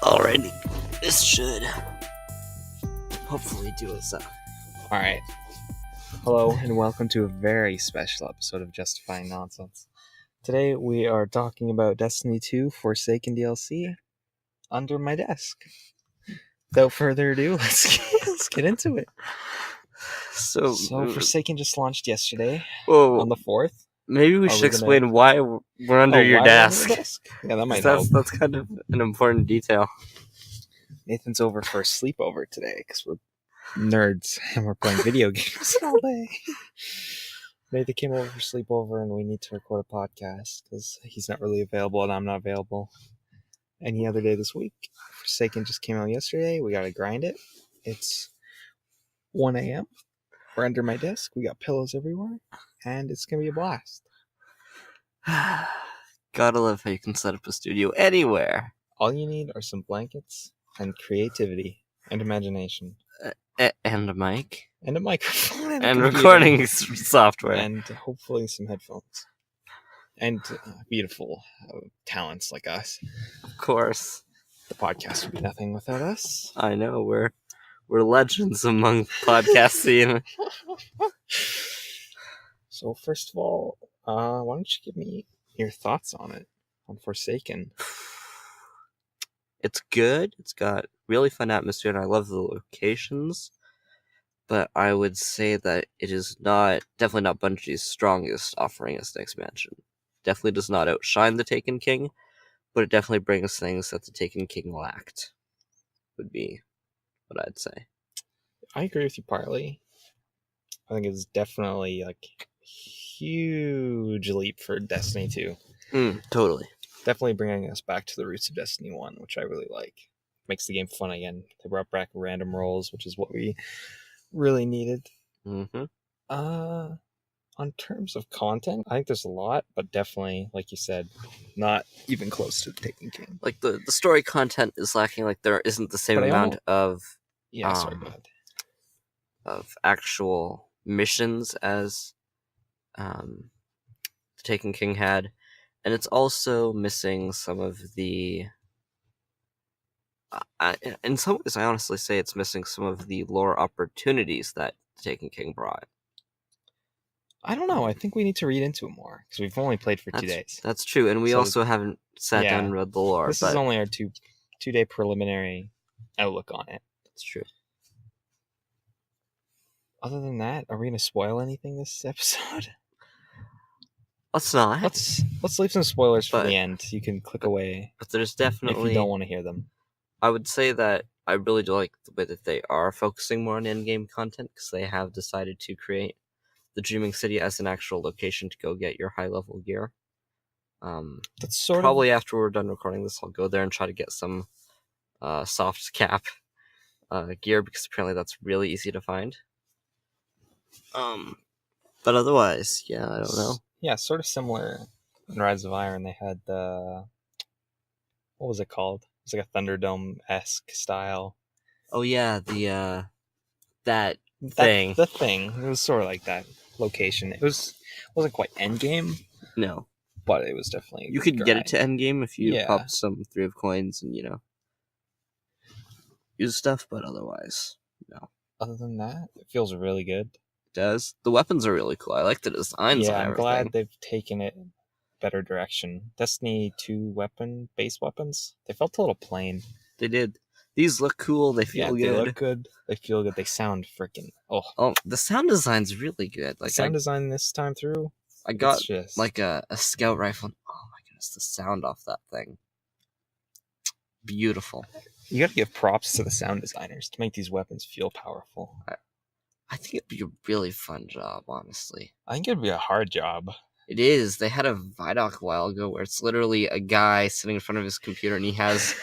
Alrighty, this should hopefully do us up. Alright. Hello and welcome to a very special episode of Justifying Nonsense. Today we are talking about Destiny 2 Forsaken DLC under my desk. Without further ado, let's get into it. So Forsaken just launched yesterday on the 4th. Maybe we should explain why we're under your desk. Yeah, that might help. That's kind of an important detail. Nathan's over for a sleepover today because we're nerds and we're playing video games all day. Nathan came over for sleepover and we need to record a podcast because he's not really available and I'm not available any other day this week. Forsaken just came out yesterday. We gotta grind it. It's 1 a.m. We're under my desk. We got pillows everywhere and it's gonna be a blast. Gotta love how you can set up a studio anywhere. All you need are some blankets and creativity and imagination. And a mic. And a microphone. And recording software. And hopefully some headphones. And beautiful talents like us. Of course. The podcast would be nothing without us. I know, we're legends among podcast scene. So first of all, why don't you give me your thoughts on it, on Forsaken? It's good. It's got really fun atmosphere, and I love the locations. But I would say that it is definitely not Bungie's strongest offering as an expansion. Definitely does not outshine the Taken King, but it definitely brings things that the Taken King lacked. Would be what I'd say. I agree with you partly. I think it's definitely like huge leap for Destiny 2. Totally. Definitely bringing us back to the roots of Destiny 1, which I really like. Makes the game fun again. They brought back random rolls, which is what we really needed. Mm-hmm. On terms of content, I think there's a lot, but definitely, like you said, not even close to the Taken King. Like the story content is lacking. Like there isn't the same amount of of actual missions as the Taken King had. And it's also missing some of the... in some ways, I honestly say it's missing some of the lore opportunities that the Taken King brought. I don't know. I think we need to read into it more, because we've only played for 2 days. That's true, and we also haven't sat down and read the lore. This is only our two-day preliminary outlook on it. That's true. Other than that, are we going to spoil anything this episode? Let's not. Let's leave some spoilers for the end. You can click away. But there's definitely... if you don't want to hear them. I would say that I really do like the way that they are focusing more on in-game content, because they have decided to create the Dreaming City as an actual location to go get your high-level gear. That's probably after we're done recording this, I'll go there and try to get some soft cap gear, because apparently that's really easy to find. But otherwise, yeah, I don't know. Yeah, sort of similar in Rise of Iron. They had the... what was it called? It was like a Thunderdome-esque style. Oh yeah, that thing. The thing. It was sort of like that location. Wasn't quite endgame. No. But it was definitely... you could get it to endgame if you popped some 3 of coins and, use stuff, but otherwise, no. Other than that, it feels really good. Does. The weapons are really cool. I like the designs on everything. I'm glad they've taken it better direction. Destiny 2 base weapons, they felt a little plain. They did. These look cool. They feel good. They look good. They feel good. They sound freaking... Oh, the sound design's really good. Like sound design this time through, I got like a scout rifle. And, oh my goodness, the sound off that thing. Beautiful. You gotta give props to the sound designers to make these weapons feel powerful. I think it'd be a really fun job, honestly. I think it'd be a hard job. It is. They had a Vidoc a while ago where it's literally a guy sitting in front of his computer and he has,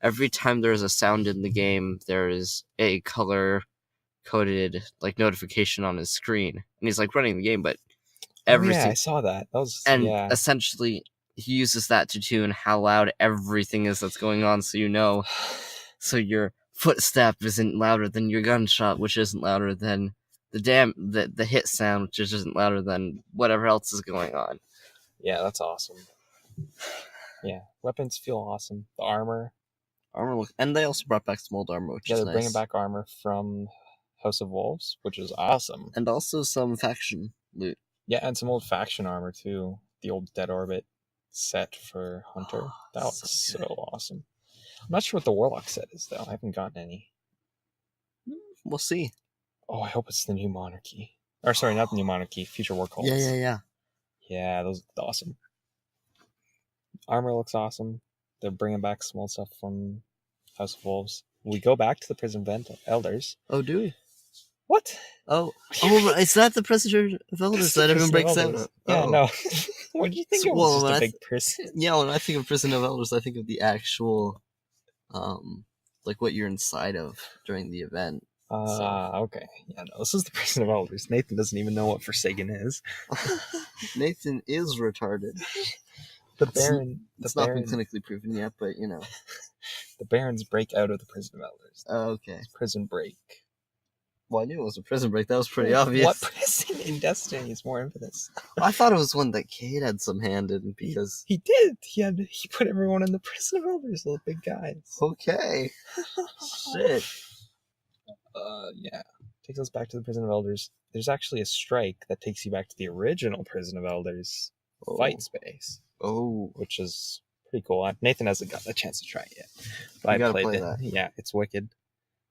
every time there's a sound in the game, there is a color-coded, like, notification on his screen. And he's, like, running the game, but I saw that. Essentially, he uses that to tune how loud everything is that's going on, so you know. So your footstep isn't louder than your gunshot, which isn't louder than the hit sound, which isn't louder than whatever else is going on. Yeah, that's awesome. Yeah, weapons feel awesome. The armor. And they also brought back some old armor, which Yeah, is they're bringing nice. back armor from House of Wolves, which is awesome. And also some faction loot. Yeah, and some old faction armor too. The old Dead Orbit set for Hunter. That looks so awesome. I'm not sure what the Warlock set is though. I haven't gotten any. We'll see. Oh, I hope it's the new Monarchy. Or sorry, not the new Monarchy. Future War Cults. Yeah. Yeah, those look awesome. Armor looks awesome. They're bringing back some old stuff from House of Wolves. We go back to the Prison of Elders. Oh, do we? What? Oh, is that the Prison of Elders that everyone breaks out? Yeah, no. What do you think of? Well, just a big prison? Yeah, when I think of Prison of Elders, I think of the actual, like what you're inside of during the event. Okay. Yeah, no, this is the Prison of Elders. Nathan doesn't even know what Forsaken is. Nathan is retarded. The Baron. It's not been clinically proven yet, but you know. The Barons break out of the Prison of Elders. Oh, okay. Prison break. Well, I knew it was a prison break. That was pretty obvious. What prison in Destiny is more infamous? I thought it was one that Cade had some hand in because he did. He put everyone in the Prison of Elders, little big guys. Okay. Shit. Yeah. Takes us back to the Prison of Elders. There's actually a strike that takes you back to the original Prison of Elders fight space. Oh. Which is pretty cool. Nathan hasn't gotten a chance to try it yet. But I played it. That. Yeah, it's wicked.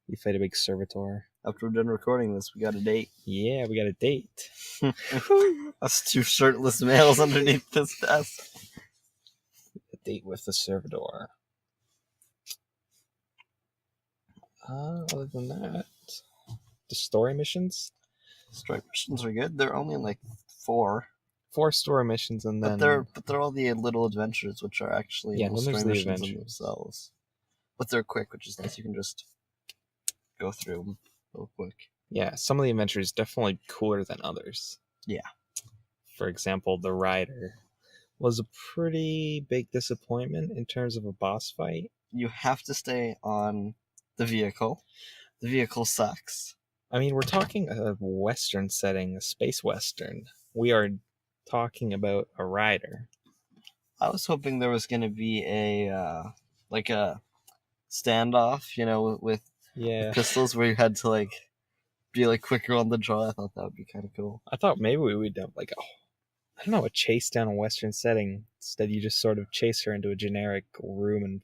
We fight a big servitor. After we're done recording this, we got a date. Yeah, we got a date. Us two shirtless males underneath this desk. A date with the servitor. Other than that, the story missions? Story missions are good. They're only like 4 story missions, and then but they're all the little adventures, which are actually story missions in themselves. But they're quick, which is nice. You can just go through them real quick. Yeah, some of the adventures definitely cooler than others. Yeah. For example, the Rider was a pretty big disappointment in terms of a boss fight. You have to stay on the vehicle. The vehicle sucks. I mean, we're talking a Western setting, a space Western. We are talking about a Rider. I was hoping there was going to be a standoff, with pistols where you had to be quicker on the draw. I thought that would be kind of cool. I thought maybe we would have a chase down a Western setting. Instead, you just sort of chase her into a generic room and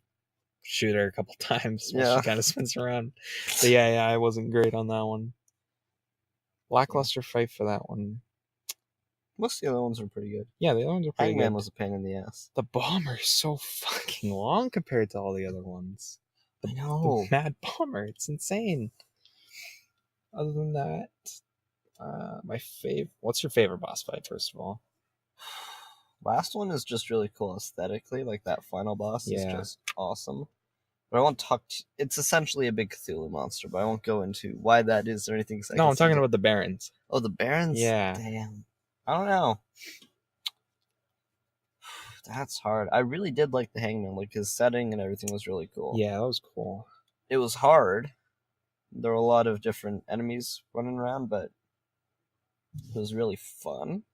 shoot her a couple times while she kind of spins around. But yeah, I wasn't great on that one. Lackluster fight for that one. Most of the other ones were pretty good. Yeah, the other ones were pretty good. Hangman was a pain in the ass. The bomber is so fucking long compared to all the other ones. I know. The Mad Bomber, it's insane. Other than that, what's your favorite boss fight, first of all? Last one is just really cool aesthetically. That final boss is just awesome. But I won't talk. It's essentially a big Cthulhu monster, but I won't go into why that is or anything. No, I'm talking about the Barons. Oh, the Barons? Yeah. Damn. I don't know. That's hard. I really did like the Hangman. His setting and everything was really cool. Yeah, that was cool. It was hard. There were a lot of different enemies running around, but it was really fun.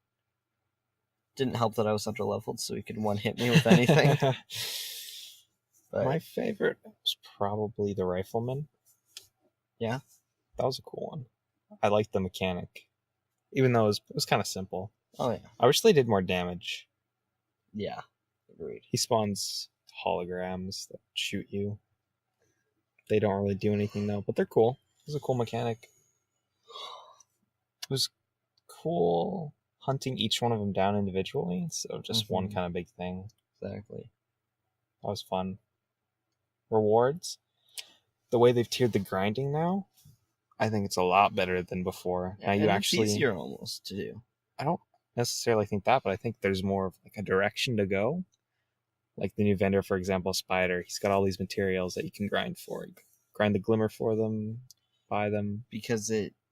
Didn't help that I was under-leveled, so he could one-hit me with anything. But my favorite was probably the Rifleman. Yeah? That was a cool one. I liked the mechanic. Even though it was kind of simple. Oh, yeah. I wish they did more damage. Yeah, agreed. He spawns holograms that shoot you. They don't really do anything, though, but they're cool. It was a cool mechanic. It was cool hunting each one of them down individually, so just one kind of big thing. Exactly. That was fun. Rewards. The way they've tiered the grinding now, I think it's a lot better than before. Yeah, now it's easier almost to do. I don't necessarily think that, but I think there's more of a direction to go. Like the new vendor, for example, Spider, he's got all these materials that you can grind for. You grind the glimmer for them, buy them. Because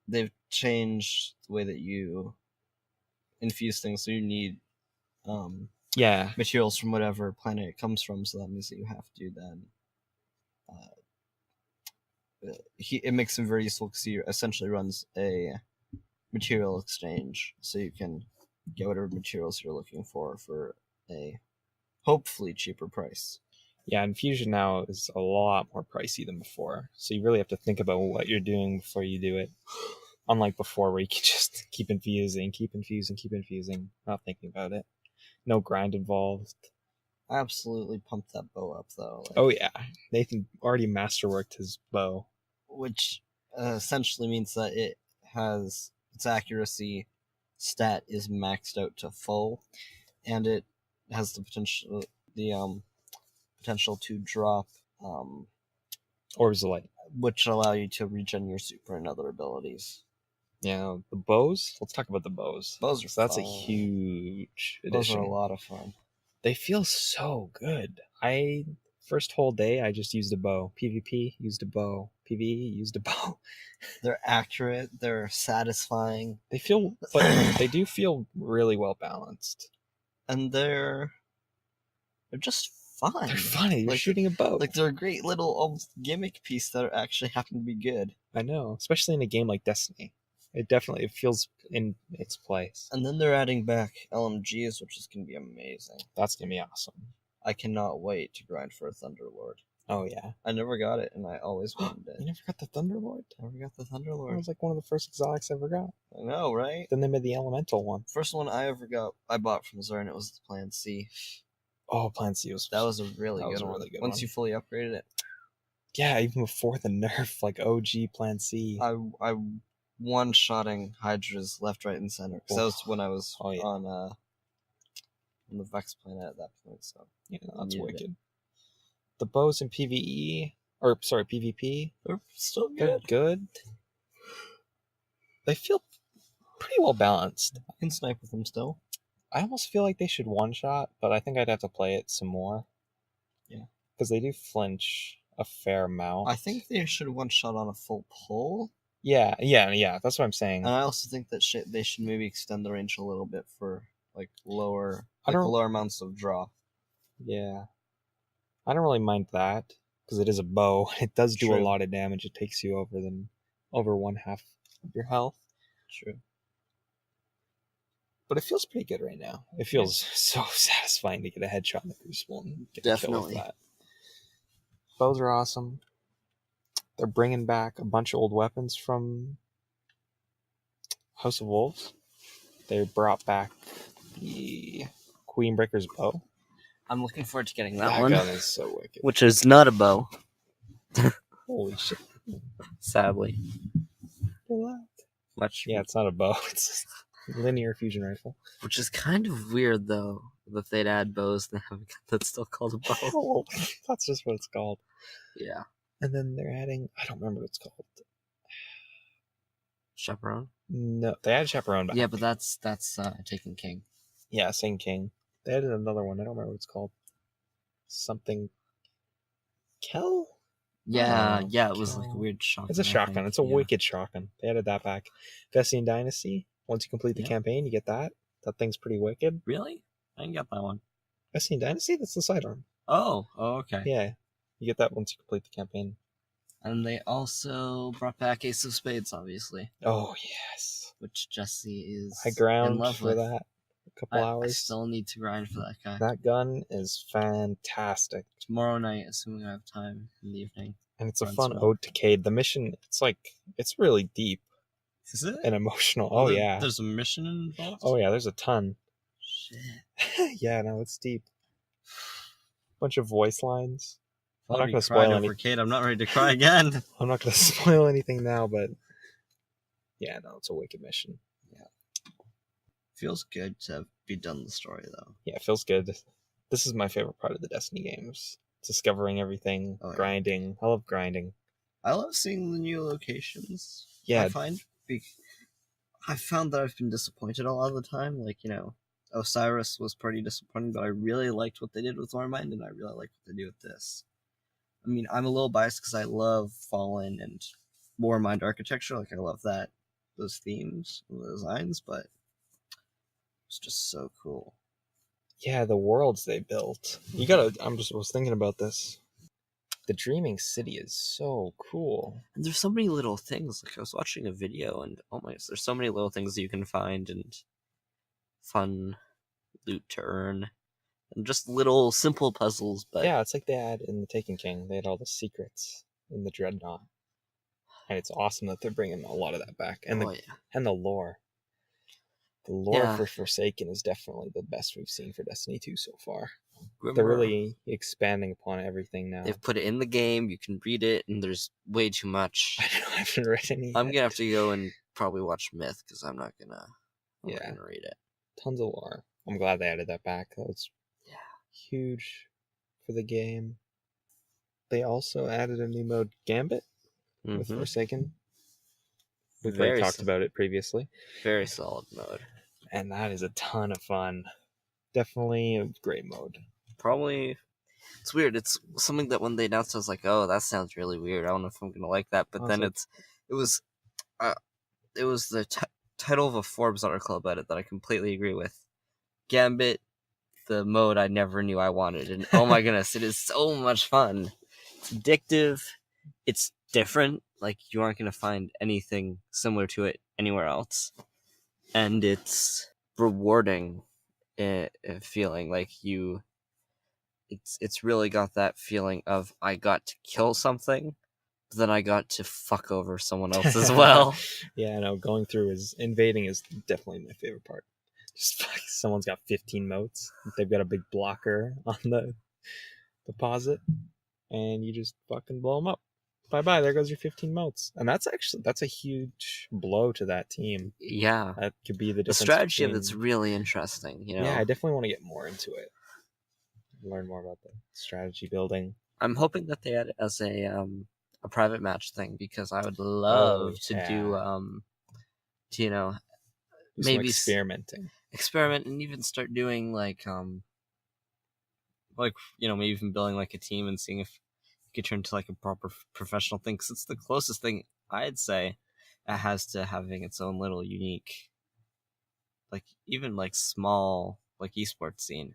they've changed the way that you infuse things, so you need materials from whatever planet it comes from, so that means that you have to then it makes him very useful because he essentially runs a material exchange, so you can get whatever materials you're looking for a hopefully cheaper price. Yeah, and Fusion now is a lot more pricey than before. So you really have to think about what you're doing before you do it. Unlike before, where you can just keep infusing, not thinking about it. No grind involved. I absolutely pumped that bow up though. Oh yeah, Nathan already masterworked his bow. Which essentially means that it has its accuracy stat is maxed out to full, and it has the potential to drop Orbs of light. which allow you to regen your super and other abilities. Yeah, the bows. Let's talk about the bows. Bows are So that's a fun. huge Those addition. are a lot of fun. They feel so good. First whole day I just used a bow. PvP used a bow. PvE used a bow. They're accurate. They're satisfying. They do feel really well balanced. And they're just fun. They're funny. You're Like, shooting a bow. Like, they're a great little almost gimmick piece that actually happen to be good. I know, especially in a game like Destiny. It feels in its place. And then they're adding back LMGs, which is going to be amazing. That's gonna be awesome. I cannot wait to grind for a Thunderlord. Oh yeah. I never got it, and I always wanted You it. never got the Thunderlord? I never got the That Thunderlord. was like one of the first exotics I ever got. I know, right? Then they made the elemental one. First one I ever got, I bought from Zern. It was the Plan C. Oh, Plan C was. That was a really That good was a one. really good Once one. you fully upgraded it, Yeah, even before the nerf, like OG Plan C. I one-shotting Hydras left, right, and center. Because that was when I was on the Vex planet at that point. So Yeah, that's needed wicked. The bows in PvE, or sorry, PvP, they're still they're good. good. They feel pretty well balanced. I can snipe with them still. I almost feel like they should one shot, but I think I'd have to play it some more. Yeah. Because they do flinch a fair amount. I think they should one-shot on a full pull. Yeah. That's what I'm saying. And I also think that they should maybe extend the range a little bit for like lower amounts of draw. Yeah. I don't really mind that because it is a bow. It does do a True. lot of damage. It takes you over one half of your health. True. But it feels pretty good right now. It feels so satisfying to get a headshot in the Crucible and get a kill with that. Bows are awesome. They're bringing back a bunch of old weapons from House of Wolves. They brought back the Queenbreaker's bow. I'm looking forward to getting that one. That gun is so wicked. Which is not a bow. Holy shit. Sadly. Yeah, it's not a bow. It's a linear fusion rifle. Which is kind of weird, though, that they'd add bows and have a gun that's still called a bow. That's just what it's called. Yeah. And then they're adding, I don't remember what it's called. Chaperone? No, they added Chaperone back. Yeah, but that's Taken King. Yeah, Same King. They added another one. I don't remember what it's called. Something. Kel? Yeah, it was like a weird shotgun. It's a shotgun. It's a wicked shotgun. They added that back. Vestian Dynasty. Once you complete the campaign, you get that. That thing's pretty wicked. Really? I didn't get that one. Vestian Dynasty? That's the sidearm. Oh, okay. Yeah. You get that once you complete the campaign. And they also brought back Ace of Spades, obviously. Oh, yes. Which Jesse is I ground in love for with. that a couple hours. I still need to grind for that guy. That gun is fantastic. Tomorrow night, assuming I have time in the evening. And it's a fun ode to Cade. The mission, it's really deep. Is it? And emotional. Oh, yeah. There's a mission involved? Oh, yeah, there's a ton. Shit. Yeah, no, it's deep. Bunch of voice lines. I'm not going to spoil anything. Cade, I'm not ready to cry again. I'm not going to spoil anything now, but yeah, no, it's a wicked mission. Yeah. Feels good to be done the story, though. Yeah, it feels good. This is my favorite part of the Destiny games. Discovering everything, grinding. I love grinding. I love seeing the new locations. Yeah. I found that I've been disappointed a lot of the time. Like, Osiris was pretty disappointing, but I really liked what they did with Warmind, and I really like what they do with this. I mean, I'm a little biased because I love Fallen and Warmind architecture. Like, I love those themes and the designs, but it's just so cool. Yeah, the worlds they built. Was thinking about this. The Dreaming City is so cool. And there's so many little things. Like, I was watching a video, and oh my gosh, there's so many little things you can find and fun loot to earn. and just little simple puzzles. But Yeah, it's like they had in the Taken King. They had all the secrets in the Dreadnought, and it's awesome that they're bringing a lot of that back. And oh yeah, and the lore. The lore yeah. for Forsaken is definitely the best we've seen for Destiny 2 so far. They're Remember, really expanding upon everything now. they've put it in the game. You can read it, and there's way too much. I haven't read any I'm yet. gonna have to go and probably watch Myth because I'm not gonna Yeah. read it. Tons of lore. I'm glad they added that back. That was huge for the game. They also added a new mode, Gambit, with Mhm. Forsaken. We've Very already talked so- about it previously. Very solid mode. And that is a ton of fun. Definitely a great mode. Probably, it's weird. It's something that when they announced, I was like, "Oh, that sounds really weird. I don't know if I'm gonna like that." But I was then like- it was the title of a Forbes article about it that I completely agree with. Gambit, the mode I never knew I wanted, and oh my goodness, it is so much fun. It's addictive. It's different. Like you aren't gonna find anything similar to it anywhere else, and it's rewarding. Feeling like you. It's really got that feeling of I got to kill something, but then I got to fuck over someone else as well. Yeah, no, going through invading is definitely my favorite part. Just like someone's got 15 moats. They've got a big blocker on the deposit, and you just fucking blow them up. Bye bye. There goes your 15 moats. And that's a huge blow to that team. Yeah, That could be the the difference. strategy of between... it's really interesting. You know, Yeah, I definitely want to get more into it. Learn more about the strategy building. I'm hoping that they add it as a private match thing because I would love to do to, you know, Do some maybe experimenting. experiment and even start doing like you know, maybe even building like a team and seeing if it could turn to like a proper professional thing because it's the closest thing I'd say it has to having its own little unique, like even like small like esports scene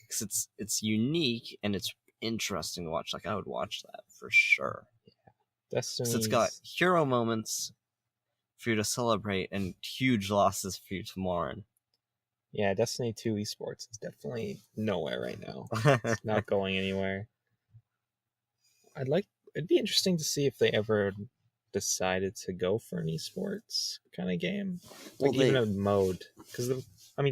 because it's unique and it's interesting to watch. Like I would watch that for sure. Destiny's... Because it's got hero moments for you to celebrate and huge losses for you to mourn. Yeah, Destiny 2 esports is definitely nowhere right now. It's not going anywhere. It'd be interesting to see if they ever decided to go for an esports kind of game. Like Well, even a mode. Because,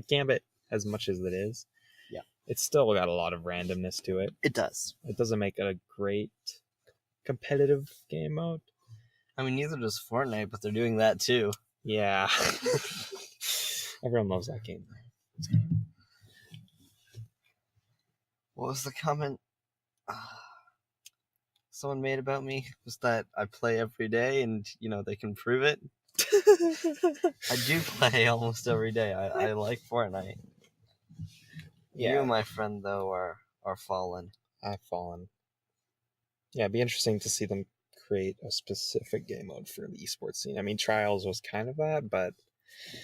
Gambit, as much as it is, yeah, it's still got a lot of randomness to it. it does. It doesn't make it a great competitive game mode. I mean, neither does Fortnite, but they're doing that too. Yeah. Everyone loves that game. What was the comment someone made about me? Was that I play every day and, you know, they can prove it? I do play almost every day. I like Fortnite. Yeah. You, my friend, though, are fallen. I've fallen. Yeah, it'd be interesting to see them create a specific game mode for the esports scene. I mean, Trials was kind of that, but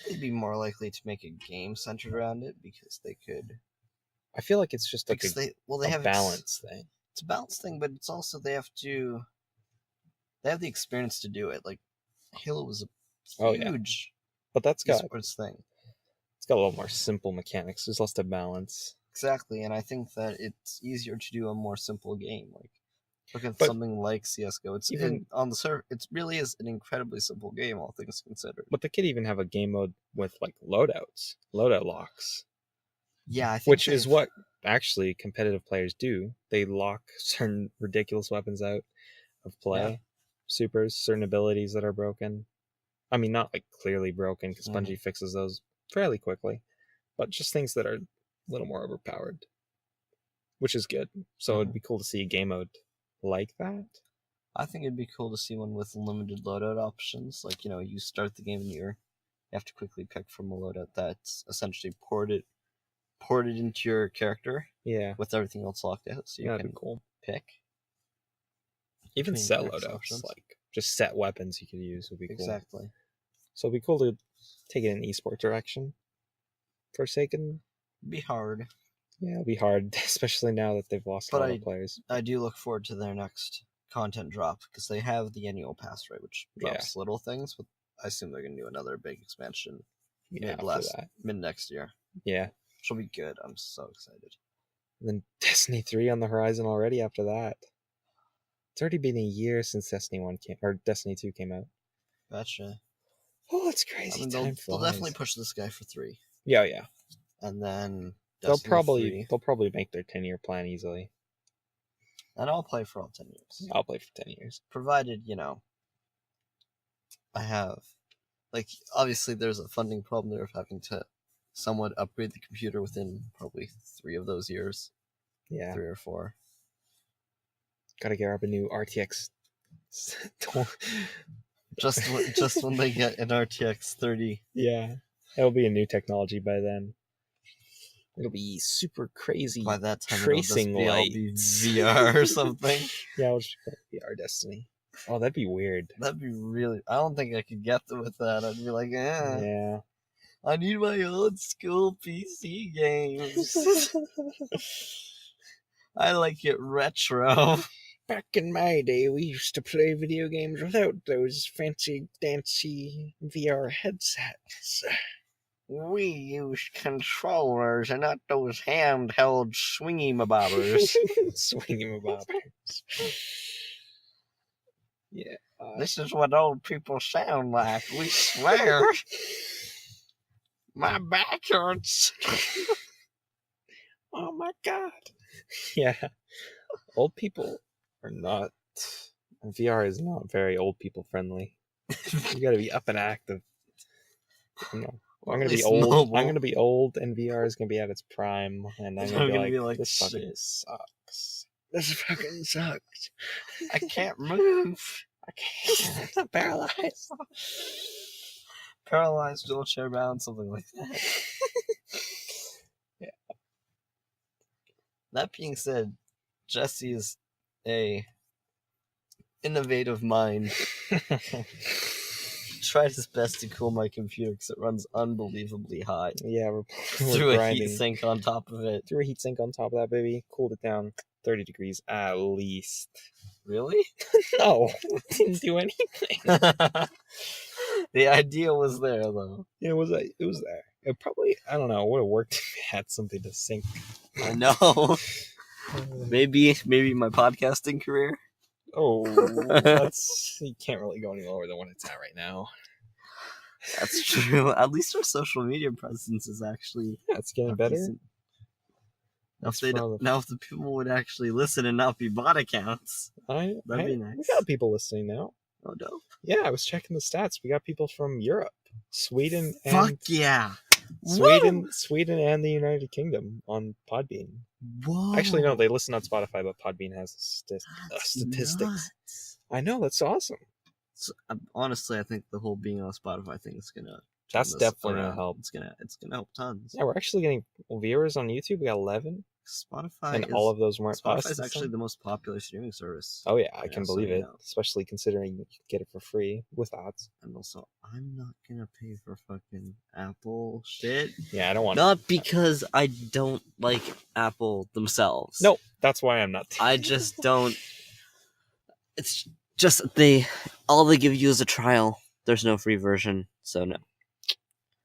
They'd be more likely to make a game centered around it because they could. I feel like it's just like Because they a have balance thing. It's a balance thing, but it's also they have the experience to do it. Like Halo was a huge But that's got esports thing. It's got a lot more simple mechanics. There's less to balance. Exactly, and I think that it's easier to do a more simple game. Like look at But something like CS:GO. It's even on the server. It really is an incredibly simple game, all things considered. But they could even have a game mode with like loadout locks. Yeah, I think which is what actually competitive players do. They lock certain ridiculous weapons out of play. Yeah. Supers, certain abilities that are broken. I mean, not like clearly broken because Bungie fixes those fairly quickly, but just things that are a little more overpowered, which is good. So it'd be cool to see a game mode like that. I think it'd be cool to see one with limited loadout options. Like, you know, you start the game and you have to quickly pick from a loadout that's essentially ported into your character. Yeah. With everything else locked out, so you That'd can be cool. pick. Even between set various loadouts, options. like just set weapons you could use would be cool. Exactly. So it'd be cool to take it in esport direction. Forsaken. It'd be hard. Yeah, it'll be hard, especially now that they've lost a lot of players. I do look forward to their next content drop because they have the annual pass, right, which drops little things, but I assume they're going to do another big expansion mid next year. Yeah. Which will be good. I'm so excited. And then Destiny 3 on the horizon already after that. It's already been a year since Destiny 2 came out. Gotcha. Oh, that's crazy. I mean, Time they'll flies. definitely push this guy for 3, Yeah. and then They'll Destiny 3, probably make their 10-year plan easily. and I'll play for all 10 years, I'll play for 10 years. provided I have, like, obviously there's a funding problem there of having to somewhat upgrade the computer within probably 3 of those years, Yeah. 3 or 4. Gotta get up a new RTX. Just when they get an RTX 30. Yeah. It'll be a new technology by then. It'll be super crazy. By that time, tracing it'll just be lights. VR or something. Yeah, I'll just play VR Destiny. Oh, that'd be weird. That'd be really. I don't think I could get them with that. I'd be like, Yeah. I need my old school PC games. I like it retro. Back in my day, we used to play video games without those fancy dancy VR headsets. We use controllers and not those handheld swingy mabobbers. Swinging bobbers. Yeah. This is what old people sound like. We swear. My back hurts. Oh my god. Yeah. Old people are not. VR is not very old people friendly. You gotta be up and active. I'm gonna be old. Mobile. I'm gonna be old, and VR is gonna be at its prime, and I'm gonna be like, this fucking shit. sucks. This fucking sucks. I can't move. I can't. I'm paralyzed. Paralyzed, wheelchair bound, something like that. Yeah. That being said, Jesse is a innovative mind. Tried his best to cool my computer because it runs unbelievably high. Yeah, we're Threw a grinding. heat sink on top of it. Threw a heat sink on top of that baby. Cooled it down 30 degrees at least. Really? No, didn't do anything. The idea was there, though. Yeah, it was there. It probably, I don't know, would have worked if it had something to sink. I know. Maybe my podcasting career. Oh, you can't really go any lower than what it's at right now. That's true. At least our social media presence is actually Yeah, it's getting better. decent. Now if, That's for now if the people would actually listen and not be bot accounts, that'd be We nice. got people listening now. Oh, dope. Yeah, I was checking the stats. We got people from Europe, Sweden, and Fuck yeah. Sweden and the United Kingdom on Podbean. Whoa. Actually, no, they listen on Spotify, but Podbean has statistics. Nuts. I know, that's awesome. So, honestly, I think the whole being on Spotify thing is gonna. That's turn this definitely gonna around. help. It's gonna help tons. Yeah, we're actually getting viewers on YouTube. We got 11, Spotify and is, all of those weren't Spotify us. is actually the most popular streaming service. Oh yeah, I can so believe you it. know. Especially considering you can get it for free with ads. And also, I'm not gonna pay for fucking Apple shit. Yeah, I don't want. Not because I don't like Apple themselves. No, that's why I'm not. I just don't. It's just all they give you is a trial. There's no free version, so no.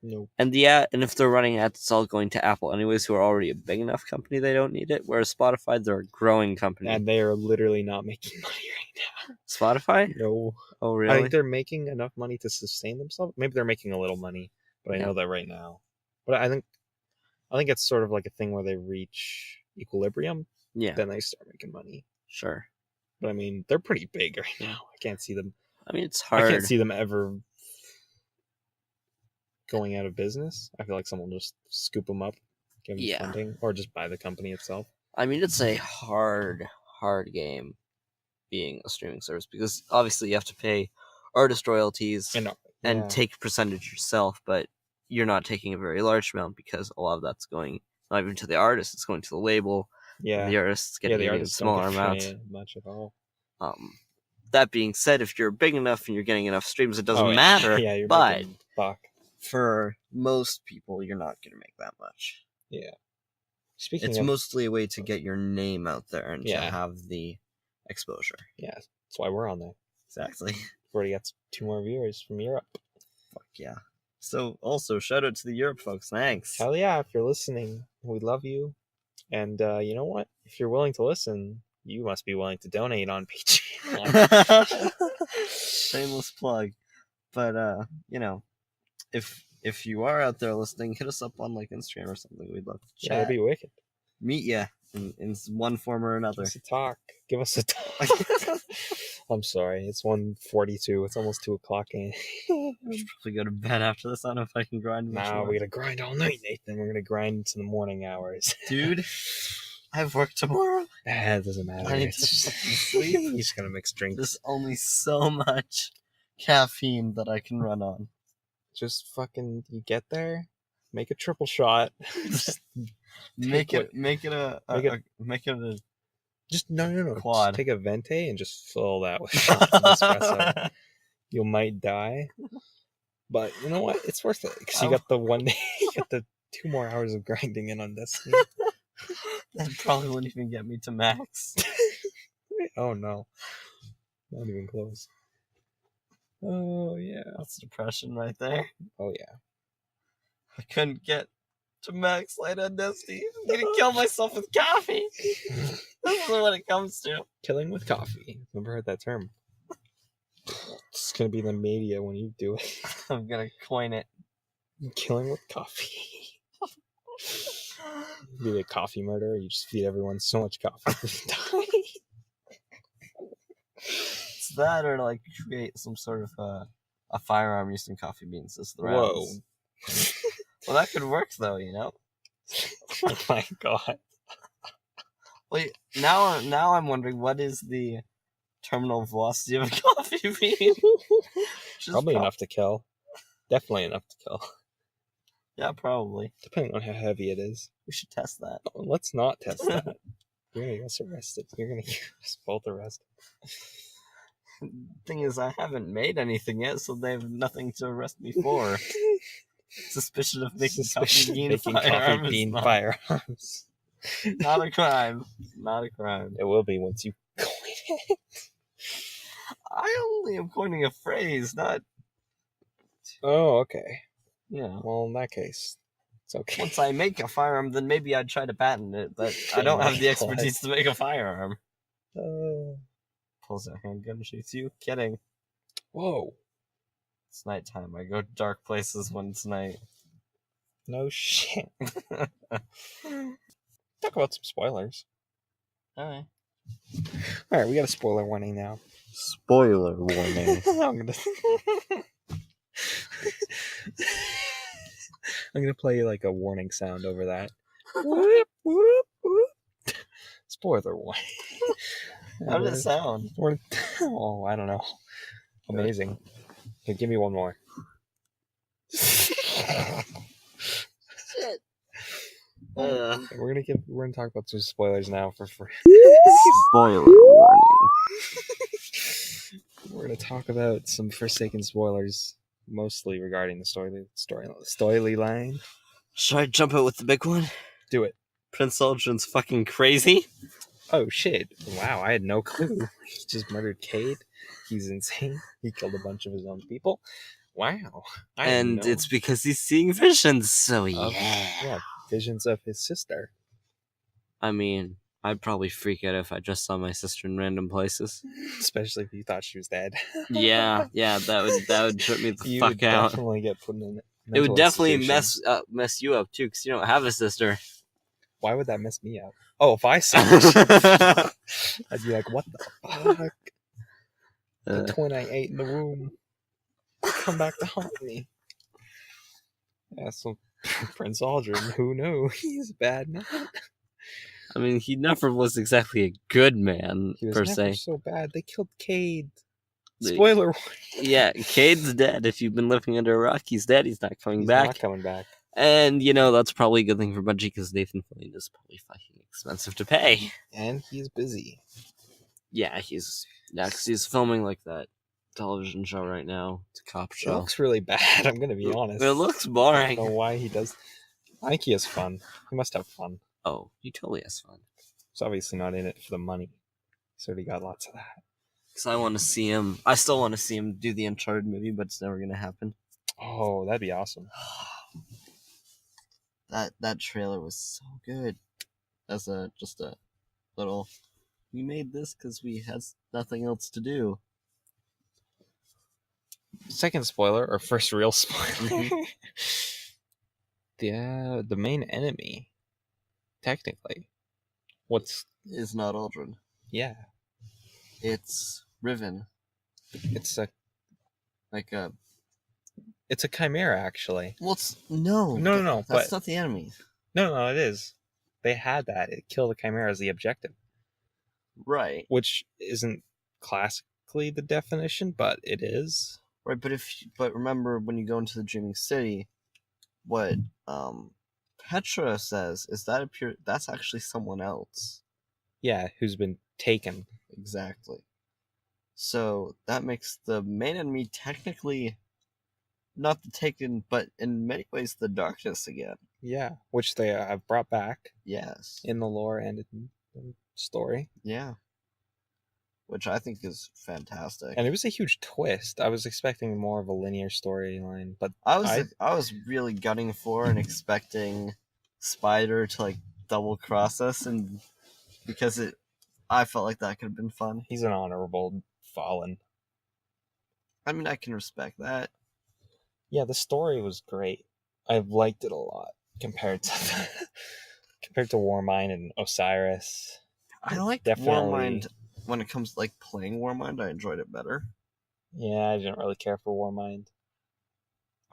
Nope. And and if they're running ads, it's all going to Apple anyways, who are already a big enough company they don't need it. Whereas Spotify, they're a growing company. And they are literally not making money right now. Spotify? No. Oh, I really? think they're making enough money to sustain themselves. Maybe they're making a little money, but I know that right now. But I think it's sort of like a thing where they reach equilibrium, Yeah, then they start making money. sure. But I mean, they're pretty big right now. I can't see them. I mean, it's hard. I can't see them ever going out of business. I feel like someone will just scoop them up, give them funding, or just buy the company itself. I mean, it's a hard game being a streaming service because obviously you have to pay artist royalties and take a percentage yourself, but you're not taking a very large amount because a lot of that's going not even to the artist, it's going to the label. Yeah, the artists getting the a artists smaller don't get amount. much at all. That being said, if you're big enough and you're getting enough streams, it doesn't matter. Yeah, you're but making buck. For most people, you're not going to make that much. Yeah. It's mostly a way to get your name out there and to Yeah. have the exposure. Yeah, that's why we're on there. Exactly. We've already got 2 more viewers from Europe. Fuck yeah. So, also, shout out to the Europe folks. Thanks. Hell yeah, if you're listening, we love you. And you know what? If you're willing to listen, you must be willing to donate on Patreon. Shameless plug. But if you are out there listening, hit us up on like Instagram or something. We'd love to Yeah, chat. that'd be wicked. Meet ya in one form or Give another. us a talk. Give us a talk. I'm sorry. It's 1:42. It's almost 2:00. I should probably go to bed after this. I don't know if I can grind much Nah, more. we gotta grind all night, Nathan. We're gonna grind into the morning hours. Dude, I have work tomorrow. It doesn't matter. I need It's to just, fucking sleep. You're just gonna mix drinks. There's only so much caffeine that I can run on. Just fucking, you get there, make a triple shot. Just Make what- it a Just no. Quad. Just take a venti and just fill that with shots of espresso. You might die, but you know what? It's worth it because you got the one day, you got the 2 more hours of grinding in on Destiny. That probably wouldn't even get me to max. Oh no, not even close. Oh yeah. That's depression right there. Oh yeah. I couldn't get to max light on Destiny. I'm gonna kill myself with coffee. This is what it comes to. Killing with coffee. Never heard that term. It's gonna be the media when you do it. I'm gonna coin it. Killing with coffee. Be a coffee murderer. You just feed everyone so much coffee. It's that, or like create some sort of a firearm using coffee beans as the Whoa. rounds. Well, that could work though, you know. Oh my god. Wait, now I'm wondering what is the terminal velocity of a coffee bean? Probably enough to kill. Definitely enough to kill. Yeah, probably. Depending on how heavy it is. We should test that. Oh, let's not test that. You're gonna get us arrested. You're gonna get us both arrested. Thing is, I haven't made anything yet, so they have nothing to arrest me for. Suspicion of making coffee bean firearms. Not a crime. Not a crime. It will be once you coin it. I only am coining a phrase, not, Oh, okay. you know. Well, in that case, it's okay. Once I make a firearm, then maybe I'd try to patent it, but I don't have the expertise to make a firearm. Pulls out a handgun and shoots you. Kidding. Whoa. It's nighttime. I go dark places when it's night. No shit. Talk about some spoilers. Alright. Alright, we got a spoiler warning now. Spoiler warning. I'm gonna play like a warning sound over that. Whoop, whoop, whoop. Spoiler warning. How did it sound? Oh, I don't know. Amazing. Okay, give me one more. Shit. We're gonna talk about some spoilers now for free. Spoiler warning. We're gonna talk about some Forsaken spoilers, mostly regarding the storyline. Should I jump out with the big one? Do it. Prince Aldrin's fucking crazy. Oh shit! Wow, I had no clue. He just murdered Cade. He's insane. He killed a bunch of his own people. Wow. And it's because he's seeing visions, so yeah. Yeah, visions of his sister. I mean, I'd probably freak out if I just saw my sister in random places. Especially if you thought she was dead. Yeah, that would trip me the You fuck would out. definitely get put in It would definitely mess you up too, because you don't have a sister. Why would that mess me up? Oh, if I saw her, I'd be like, what the fuck? The twin I ate in the womb. Come back to haunt me. Yeah, so Prince Aldrin, who knew? He's a bad man. I mean, he never was exactly a good man, He was per never se. so bad. They killed Cade. Spoiler warning. Yeah, Cade's dead. If you've been living under a rock, he's dead. He's not coming He's back. not coming back. And, that's probably a good thing for Bungie, because Nathan Fillion is probably fucking expensive to pay. And he's busy. Yeah, because he's filming, like, that television show right now. It's a cop It show. looks really bad, I'm gonna be honest. It looks I boring. don't know why he does. I think he has fun. He must have fun. Oh, he totally has fun. He's obviously not in it for the money. He's already got lots of that. Because I want to see him. I still want to see him do the Uncharted movie, but it's never going to happen. Oh, that'd be awesome. That trailer was so good. as a just a little. We made this because we had nothing else to do. Second spoiler, or first real spoiler. Mhm. The main enemy, technically. What's Is not Aldrin. yeah? It's Riven. It's a Like a it's a chimera actually. well, it's no, No. that's But not the enemy. no, it is. They had that. It kill the chimera as the objective, Right. which isn't classically the definition, but it is. Right, but remember when you go into the Dreaming City, what Petra says is that that's actually someone else. Yeah, who's been taken. Exactly. So that makes the main enemy technically not the Taken, but in many ways the Darkness again. Yeah, which they have brought back Yes. in the lore and in the story. Yeah. Which I think is fantastic. And it was a huge twist. I was expecting more of a linear storyline, but I was really gunning for and expecting Spider to like double cross us, and because I felt like that could have been fun. he's an honorable fallen. I mean, I can respect that. Yeah, the story was great. I've liked it a lot compared to compared to Warmind and Osiris. I like Warmind when it comes to like playing Warmind. I enjoyed it better. Yeah, I didn't really care for Warmind.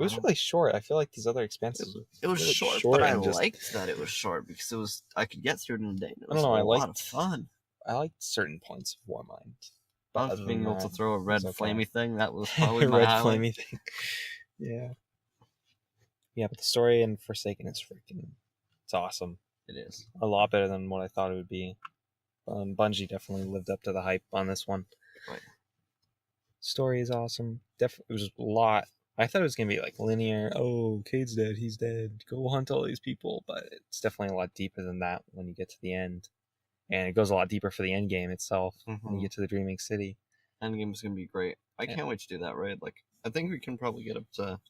It was really short. I feel like these other expanses. It was really short, but I and just- liked that it was short because I could get through it in a day. And it I was don't know, a I lot of liked- fun. I liked certain points of Warmind. I other was than being able to that, throw a red it's okay. flamey thing. That was probably my red highlight. flamey thing. Yeah. Yeah, but the story in Forsaken is freaking. It's awesome. It is. A lot better than what I thought it would be. Bungie definitely lived up to the hype on this one. Right. Story is awesome. It was a lot. I thought it was gonna be like linear. Oh, Cade's dead. He's dead. Go hunt all these people. But it's definitely a lot deeper than that when you get to the end, and it goes a lot deeper for the end game itself when Mhm. you get to the Dreaming City. Endgame is gonna be great. I Yeah. can't wait to do that raid. Like, I think we can probably get up to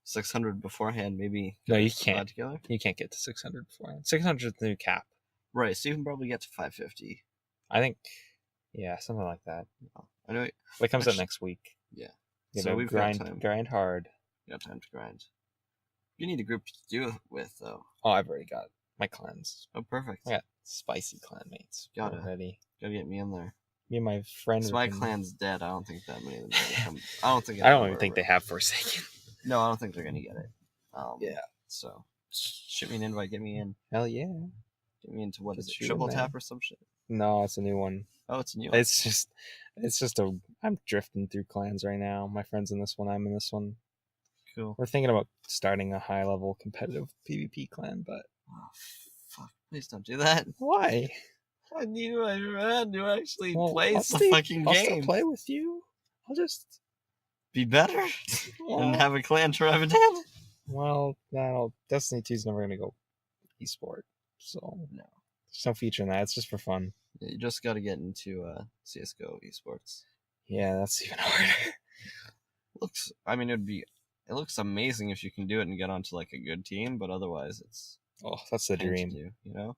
600 beforehand. Maybe No, you get a can't. squad together. You can't get to 600 beforehand. 600 is the new cap. Right. So you can probably get to 550. I think. Yeah, something like that. I know. It comes out Actually- next week. Yeah. You So know, we've got time. grind hard. We got time to grind. You need a group to do it with, though. Oh, I've already got my clans. Oh, perfect. I got spicy clanmates Gotta. already. Gotta get me in there. Me and my friend. So have my been- clan's dead. I don't think that many of them are gonna come. I don't think. I don't even think they have Forsaken. No, I don't think they're gonna get it. Yeah. So shoot me an invite. Get me in. Hell yeah. Get me into what is it? Shoot 'em, Triple man. tap or some shit? No, it's a new one. Oh, it's a new one. It's just a. I'm drifting through clans right now. My friend's in this one. I'm in this one. Cool. We're thinking about starting a high level competitive PvP clan, but Oh, fuck. Please don't do that. why? I need my friend to actually Well, play I'll the stay- fucking I'll still game. play with you. I'll just. Be better Well, and have a clan to Revenant. well, no, Destiny 2 is never gonna go esport, so No. there's no feature in that. It's just for fun. You just got to get into CS:GO esports. Yeah, that's even harder. Looks. I mean, it looks amazing if you can do it and get onto like a good team, but otherwise it's Oh, that's the pain to dream. do, you know.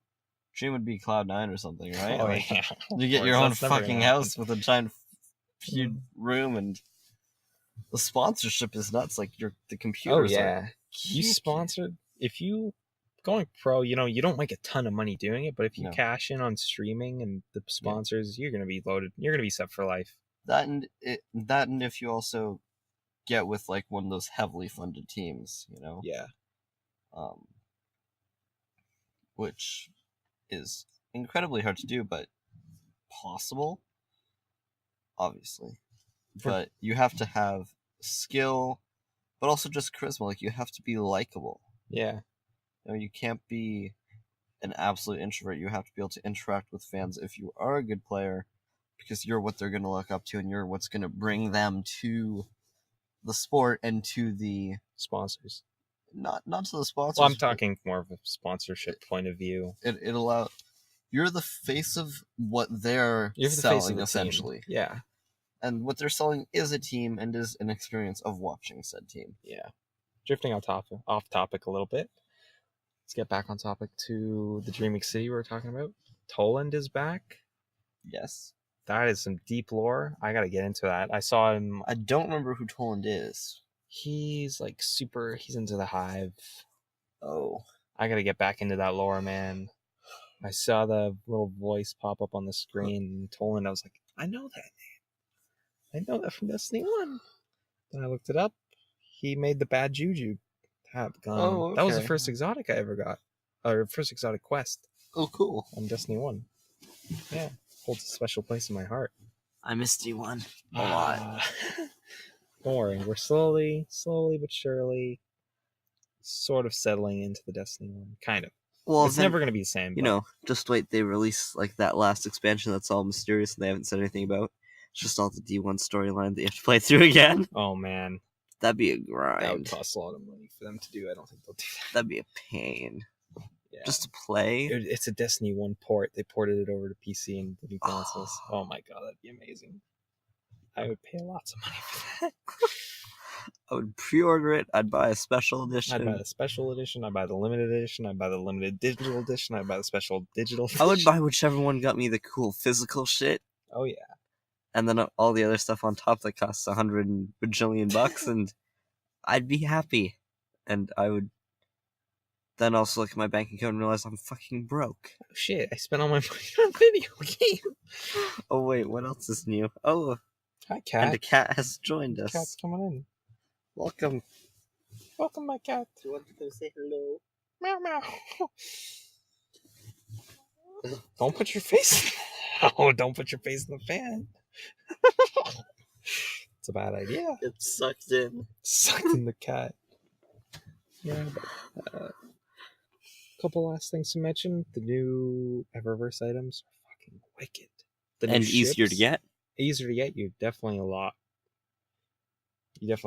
Dream would be Cloud9 or something, right? Oh, Like, yeah. you get Of your course, own that's never fucking gonna house happen. with a giant huge room, and the sponsorship is nuts. Like the Oh computers. yeah, Are you huge. sponsored. If you going pro, you don't make a ton of money doing it, but if you No. cash in on streaming and the sponsors, you're gonna be loaded. You're gonna be set for life. That and if you also get with like one of those heavily funded teams, you know. Yeah, Which is incredibly hard to do, but possible, obviously. But you have to have skill, but also just charisma. Like, you have to be likable. yeah, You know, you can't be an absolute introvert. You have to be able to interact with fans if you are a good player, because you're what they're going to look up to, and you're what's going to bring them to the sport and to the sponsors. not to the sponsors. Well, I'm but talking more of a sponsorship point of view. It allow you're the face of what they're You're the face of selling the essentially, team. Yeah, and what they're selling is a team and is an experience of watching said team. yeah. Drifting off topic a little bit. let's get back on topic to the Dreaming City we were talking about. Toland is back. Yes. That is some deep lore. I gotta get into that. I saw him. I don't remember who Toland is. He's like super. He's into the Hive. Oh. I gotta get back into that lore, man. I saw the little voice pop up on the screen and Toland. I was like, I know that name. I know that from Destiny 1. Then I looked it up. He made the Bad Juju tab gun. Oh, That was the okay. first exotic I ever got. Or first exotic quest Oh, cool. on Destiny 1. Yeah. Holds a special place in my heart. I missed you one a lot. Don't worry. We're slowly but surely sort of settling into the Destiny 1. Kind of. Well, It's then, never going to be the same. you but know, just wait. They release like that last expansion that's all mysterious and they haven't said anything about. It's just all the D1 storyline that you have to play through again. Oh, man. That'd be a That would grind. cost a lot of money for them to do. I don't think they'll do that. That'd be a pain. Yeah. Just to play. It's a Destiny 1 port. They ported it over to PC and the new consoles. Oh my god, that'd be amazing. I would pay lots of money for that. I would pre-order it. I'd buy a special edition. I'd buy the special edition. I'd buy the limited edition. I'd buy the limited digital edition. I'd buy the special digital edition. I would buy whichever one got me the cool physical shit, Oh yeah. and then all the other stuff on top that costs $100 bajillion bucks, and I'd be happy. And I would then also look at my bank account and realize I'm fucking broke. Oh shit! I spent all my money on a video game. Oh wait, what else is new? Oh, Hi, and cat. a cat has joined us. Cat's coming in. Welcome. Welcome, my cat. Do you want to say hello? Meow meow. Don't put your face. Oh, don't put your face in the fan. It's a bad idea. It's sucked in. Sucked in the cat. Yeah, but couple last things to mention. The new Eververse items are fucking wicked. The new And easier to ships, get. Easier to get. You definitely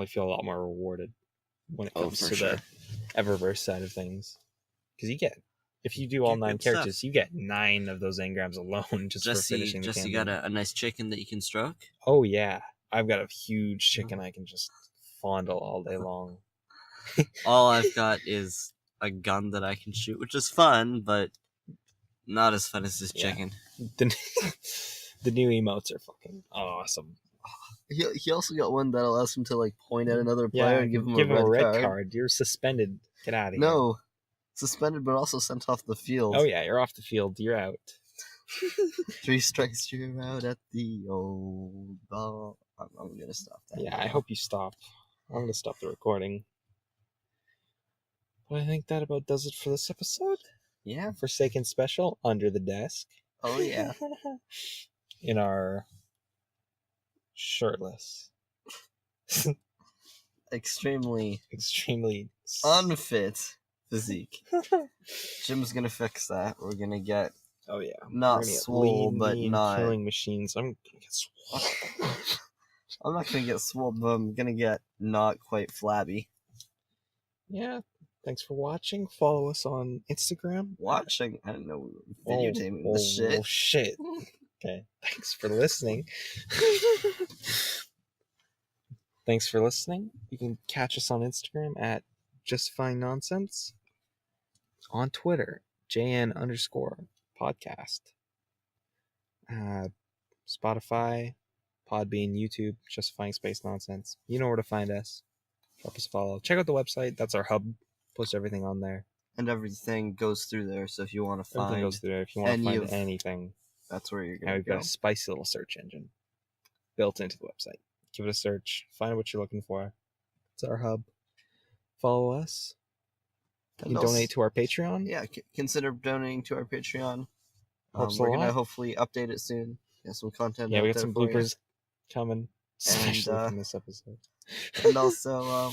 feel a lot more rewarded when it comes for to sure. the Eververse side of things. Because you get, if you do all Get 9 good stuff. characters, you get 9 of those engrams alone just for finishing the Jesse campaign. got a nice chicken that you can stroke. Oh yeah, I've got a huge chicken I can just fondle all day long. All I've got is a gun that I can shoot, which is fun, but not as fun as this Yeah. chicken. The, the new emotes are fucking awesome. He also got one that allows him to like point at another player Yeah, and give him a a red red card. You're suspended. Get out of here. No, suspended, but also sent off the field. Oh yeah, you're off the field. You're out. 3 strikes, you're out at the old ball. I'm gonna stop that. Yeah, I hope you stop. I'm gonna stop the recording. But I think that about does it for this episode. Yeah. Forsaken Special Under the Desk. Oh yeah. In our shirtless, Extremely extremely unfit physique. Jim's gonna fix that. We're gonna get Oh yeah, not We're gonna get swole, lean, but mean not. killing machines. I'm gonna get swole. I'm not gonna get swole, but I'm gonna get not quite flabby. Yeah. Thanks for watching. Follow us on Instagram. Watching, I don't know, we were videotaping this shit. Oh, shit. Okay. Thanks for listening. Thanks for listening. You can catch us on Instagram at Justifying Nonsense. On Twitter, JN_podcast. Spotify, Podbean, YouTube, Justifying Space Nonsense. You know where to find us. Drop us a follow. Check out the website. That's our hub. Post everything on there. And everything goes through there, so if you want to Everything find, goes through there. If you want to any find of- anything. that's where you're Now gonna we've go. got a spicy little search engine built into the website. Give it a search. Find what you're looking for. It's our hub. Follow us. And You also- donate to our Patreon. Yeah, consider donating to our Patreon. Helps a we're gonna lot. hopefully update it soon. Get some content. Yeah, we out got some there for you. bloopers coming, especially And, from this episode. And also,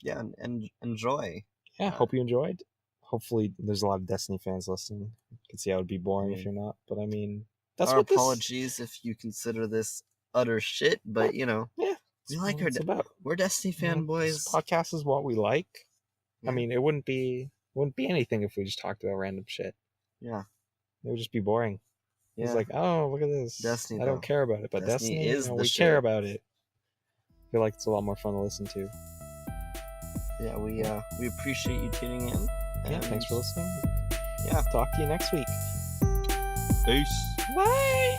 yeah, and enjoy. Yeah, hope you enjoyed. Hopefully, there's a lot of Destiny fans listening. You can see how it would be boring if you're not. But I mean, that's Our what this. apologies if you consider this utter shit, but you know, Yeah, we like what our. it's about. We're Destiny You know, fanboys. This podcast is what we like. Yeah. I mean, it wouldn't be anything if we just talked about random shit. Yeah, It would just be boring. yeah. It's like, oh, look at this. Destiny, I don't though. care about it, but Destiny Destiny, is you know, the we shit. care about it. I feel like it's a lot more fun to listen to. Yeah, we appreciate you tuning in. Yeah, thanks for listening. Yeah, talk to you next week. Peace. Bye.